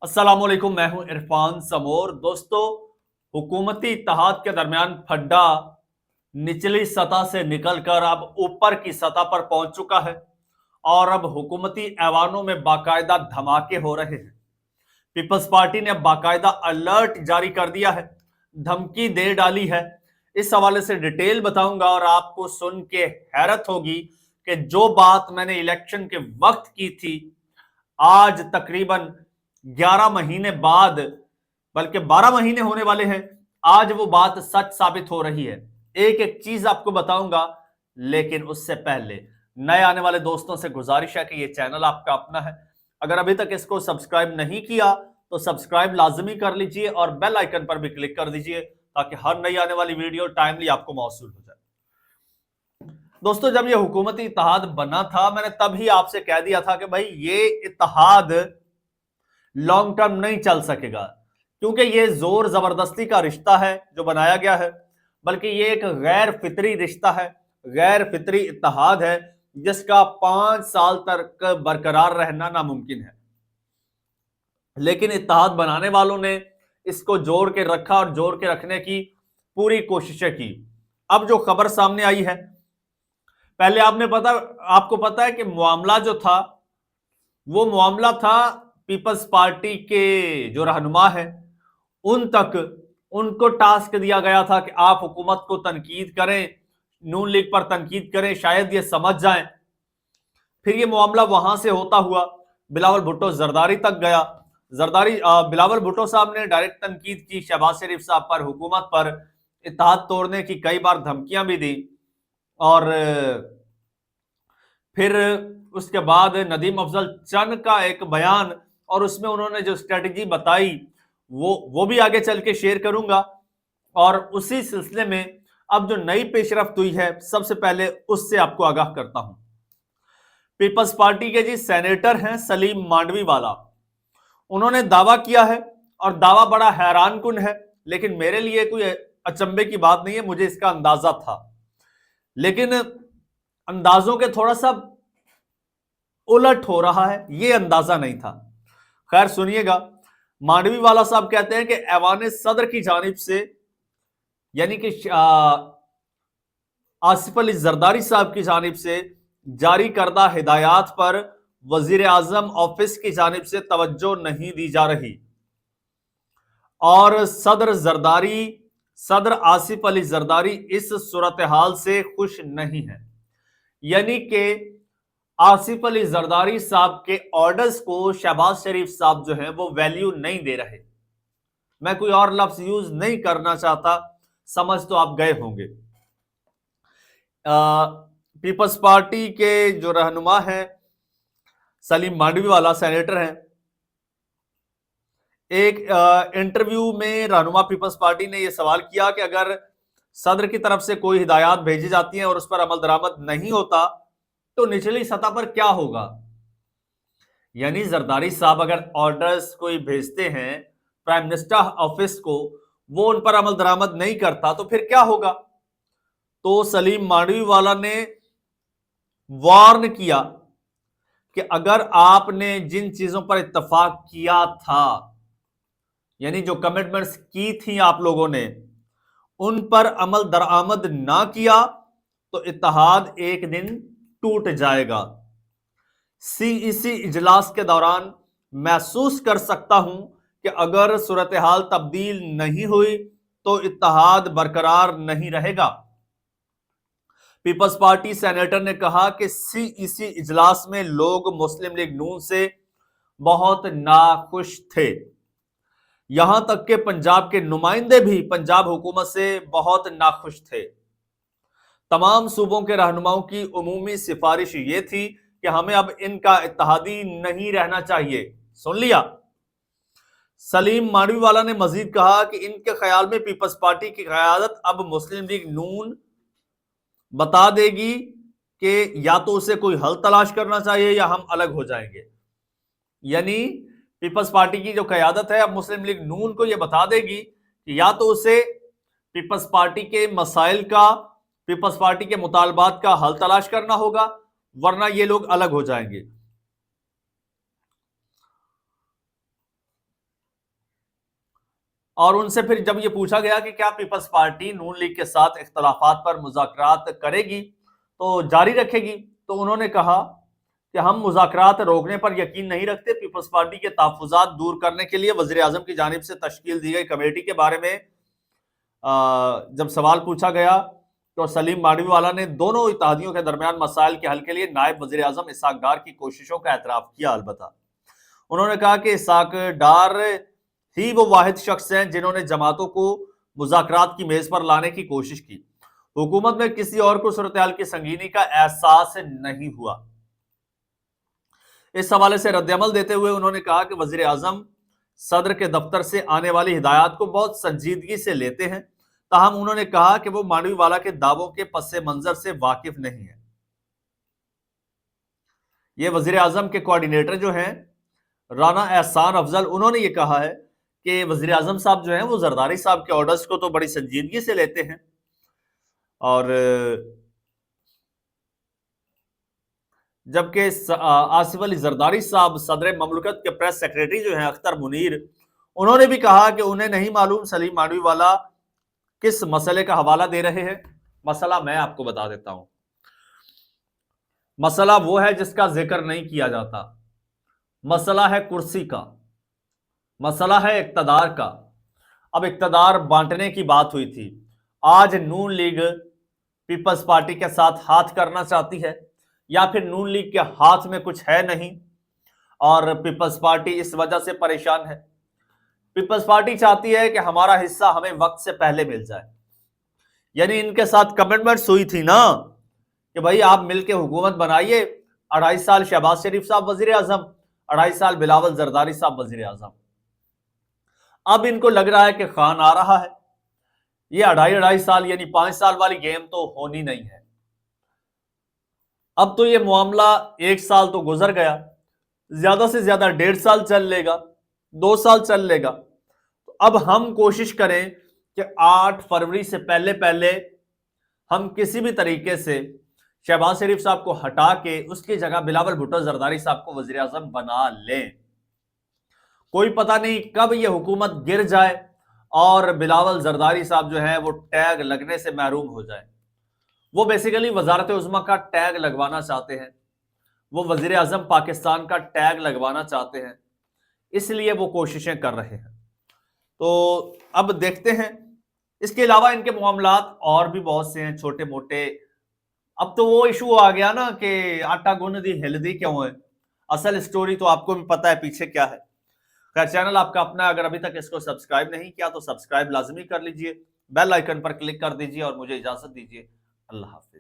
अस्सलाम वालेकुम, मैं हूं इरफान समोर। दोस्तों, हुकूमती इत्तेहाद के दरमियान फड्डा निचली सतह से निकलकर अब ऊपर की सतह पर पहुंच चुका है और अब हुकूमती ऐवानों में बाकायदा धमाके हो रहे हैं। पीपल्स पार्टी ने अब बाकायदा अलर्ट जारी कर दिया है, धमकी दे डाली है। इस हवाले से डिटेल बताऊंगा और आपको सुन के हैरत होगी कि जो बात मैंने इलेक्शन के वक्त की थी, आज तकरीबन 11 महीने बाद, बल्कि 12 महीने होने वाले हैं, आज वो बात सच साबित हो रही है। एक एक चीज आपको बताऊंगा, लेकिन उससे पहले नए आने वाले दोस्तों से गुजारिश है कि ये चैनल आपका अपना है। अगर अभी तक इसको सब्सक्राइब नहीं किया तो सब्सक्राइब लाजमी कर लीजिए और बेल आइकन पर भी क्लिक कर दीजिए ताकि हर नई आने वाली वीडियो टाइमली आपको मौसूल हो जाए। दोस्तों, जब ये हुकूमती इत्तेहाद बना था, मैंने तभी आपसे कह दिया था कि भाई ये इत्तेहाद लॉन्ग टर्म नहीं चल सकेगा, क्योंकि ये जोर जबरदस्ती का रिश्ता है जो बनाया गया है, बल्कि ये एक गैर फितरी रिश्ता है, गैर फितरी इत्तेहाद है जिसका 5 साल तक बरकरार रहना नामुमकिन है। लेकिन इत्तेहाद बनाने वालों ने इसको जोड़ के रखा और जोड़ के रखने की पूरी कोशिशें की। अब जो खबर सामने आई है, पहले आपको पता है कि मामला जो था वो मामला था पीपल्स पार्टी के जो रहनुमा है उन तक, उनको टास्क दिया गया था कि आप हुकूमत को तनकीद करें, नून लीग पर तनकीद करें, शायद ये समझ जाएं। फिर ये मामला वहां से होता हुआ बिलावल भुट्टो जरदारी तक गया। बिलावल भुट्टो साहब ने डायरेक्ट तनकीद की शहबाज शरीफ साहब पर, हुकूमत पर, इत्तेहाद तोड़ने की कई बार धमकियां भी दी। और फिर उसके बाद नदीम अफजल चंद का एक बयान और उसमें उन्होंने जो स्ट्रेटजी बताई वो भी आगे चल के शेयर करूंगा। और उसी सिलसिले में अब जो नई पेशरफ्त हुई है, सबसे पहले उससे आपको आगाह करता हूं। पीपल्स पार्टी के जी सेनेटर हैं सलीम मांडवी वाला, उन्होंने दावा किया है और दावा बड़ा हैरान कुन है, लेकिन मेरे लिए कोई अचंभे की बात नहीं है, मुझे इसका अंदाजा था, लेकिन अंदाजों के थोड़ा सा उलट हो रहा है, यह अंदाजा नहीं था। खैर सुनिएगा। मांडवी वाला साहब कहते हैं कि ऐवान सदर की जानिब से, यानी कि आसिफ अली जरदारी साहब की जानिब से जारी करदा हिदायत पर वजीर आजम ऑफिस की जानिब से तवज्जो नहीं दी जा रही और सदर आसिफ अली जरदारी इस सूरत हाल से खुश नहीं है। यानी कि आसिफ अली जरदारी साहब के ऑर्डर्स को शहबाज शरीफ साहब जो हैं वो वैल्यू नहीं दे रहे। मैं कोई और लफ्ज यूज नहीं करना चाहता, समझ तो आप गए होंगे। पीपल्स पार्टी के जो रहनुमा हैं सलीम मांडवी वाला, सेनेटर हैं, एक इंटरव्यू में रहनुमा पीपल्स पार्टी ने यह सवाल किया कि अगर सदर की तरफ से कोई हिदायत भेजी जाती हैं और उस पर अमल दरामद नहीं होता तो निचली सतह पर क्या होगा। यानी जरदारी साहब अगर ऑर्डर्स कोई भेजते हैं प्राइम मिनिस्टर ऑफिस को, वो उन पर अमल दरामद नहीं करता तो फिर क्या होगा। तो सलीम मांडवी वाला ने वार्न किया कि अगर आपने जिन चीजों पर इत्तेफाक किया था, यानी जो कमिटमेंट्स की थी आप लोगों ने, उन पर अमल दरामद ना किया तो इत्तेहाद एक दिन टूट जाएगा। सीईसी इजलास के दौरान महसूस कर सकता हूं कि अगर सूरत हाल तब्दील नहीं हुई तो इत्तेहाद बरकरार नहीं रहेगा। पीपल्स पार्टी सेनेटर ने कहा कि सीईसी इजलास में लोग मुस्लिम लीग नून से बहुत नाखुश थे, यहां तक कि पंजाब के नुमाइंदे भी पंजाब हुकूमत से बहुत नाखुश थे। तमाम सूबों के रहनुमाओं की उमूमी सिफारिश ये थी कि हमें अब इनका इत्तेहादी नहीं रहना चाहिए। सुन लिया। सलीम मांडवी वाला ने मजीद कहा कि इनके ख्याल में पीपल्स पार्टी की क़यादत अब मुस्लिम लीग नून बता देगी कि या तो उसे कोई हल तलाश करना चाहिए या हम अलग हो जाएंगे। यानी पीपल्स पार्टी की जो क़यादत है अब मुस्लिम लीग नून को यह बता देगी कि या तो उसे पीपल्स पार्टी के मसाइल का, पीपल्स पार्टी के मुतालबात का हल तलाश करना होगा, वरना ये लोग अलग हो जाएंगे। اور ان سے پھر جب یہ پوچھا گیا کہ کیا پیپلز پارٹی نون لیگ کے ساتھ اختلافات پر مذاکرات کرے گی تو جاری رکھے گی، تو انہوں نے کہا کہ ہم مذاکرات روکنے پر یقین نہیں رکھتے۔ پیپلز پارٹی کے تحفظات دور کرنے کے لیے وزیر اعظم کی جانب سے تشکیل دی گئی کمیٹی کے بارے میں جب سوال پوچھا گیا تو سلیم مانڈوی والا نے دونوں اتحادیوں کے درمیان مسائل کے حل کے لیے نائب وزیر اعظم اسحاق ڈار کی کوششوں کا اعتراف کیا۔ البتہ انہوں نے کہا کہ اسحاق ڈار ہی وہ واحد شخص ہیں جنہوں نے جماعتوں کو مذاکرات کی میز پر لانے کی کوشش کی، حکومت میں کسی اور کو صورتحال کی سنگینی کا احساس نہیں ہوا۔ اس حوالے سے رد عمل دیتے ہوئے انہوں نے کہا کہ وزیر اعظم صدر کے دفتر سے آنے والی ہدایات کو بہت سنجیدگی سے لیتے ہیں، تاہم انہوں نے کہا کہ وہ مانڈوی والا کے دعووں کے پس منظر سے واقف نہیں ہے۔ یہ وزیر اعظم کے کوارڈینیٹر جو ہیں رانا احسان افضل، انہوں نے یہ کہا ہے کہ وزیر اعظم صاحب جو ہیں وہ زرداری صاحب کے آرڈرز کو تو بڑی سنجیدگی سے لیتے ہیں، اور جبکہ آصف علی زرداری صاحب صدر مملکت کے پریس سیکریٹری جو ہیں اختر منیر، انہوں نے بھی کہا کہ انہیں نہیں معلوم سلیم مانڈوی والا کس مسئلے کا حوالہ دے رہے ہیں۔ مسئلہ میں آپ کو بتا دیتا ہوں، مسئلہ وہ ہے جس کا ذکر نہیں کیا جاتا، مسئلہ ہے کرسی کا، مسئلہ ہے اقتدار کا۔ اب اقتدار بانٹنے کی بات ہوئی تھی، آج نون لیگ پیپلز پارٹی کے ساتھ ہاتھ کرنا چاہتی ہے، یا پھر نون لیگ کے ہاتھ میں کچھ ہے نہیں اور پیپلز پارٹی اس وجہ سے پریشان ہے۔ پیپلز پارٹی چاہتی ہے کہ ہمارا حصہ ہمیں وقت سے پہلے مل جائے، یعنی ان کے ساتھ کمٹمنٹس ہوئی تھی نا کہ بھائی آپ مل کے حکومت بنائیے، 2.5 سال شہباز شریف صاحب وزیر اعظم، 2.5 سال بلاول زرداری صاحب وزیر اعظم۔ اب ان کو لگ رہا ہے کہ خان آ رہا ہے، یہ 2.5 سال یعنی 5 سال والی گیم تو ہونی نہیں ہے۔ اب تو یہ معاملہ 1 سال تو گزر گیا، زیادہ سے زیادہ 1.5 سال چل لے گا، 2 سال چل لے گا۔ اب ہم کوشش کریں کہ 8 فروری سے پہلے ہم کسی بھی طریقے سے شہباز شریف صاحب کو ہٹا کے اس کی جگہ بلاول بھٹو زرداری صاحب کو وزیر اعظم بنا لیں۔ کوئی پتہ نہیں کب یہ حکومت گر جائے اور بلاول زرداری صاحب جو ہے وہ ٹیگ لگنے سے محروم ہو جائے۔ وہ بیسیکلی وزارت عظمیٰ کا ٹیگ لگوانا چاہتے ہیں، وہ وزیر اعظم پاکستان کا ٹیگ لگوانا چاہتے ہیں، اس لیے وہ کوششیں کر رہے ہیں۔ تو اب دیکھتے ہیں، اس کے علاوہ ان کے معاملات اور بھی بہت سے ہیں چھوٹے موٹے۔ اب تو وہ ایشو آ گیا نا کہ آٹا گوند دی ہلدی کیوں ہے، اصل سٹوری تو آپ کو بھی پتہ ہے پیچھے کیا ہے۔ خیر، چینل آپ کا اپنا، اگر ابھی تک اس کو سبسکرائب نہیں کیا تو سبسکرائب لازمی کر لیجئے، بیل آئیکن پر کلک کر دیجئے اور مجھے اجازت دیجئے۔ اللہ حافظ۔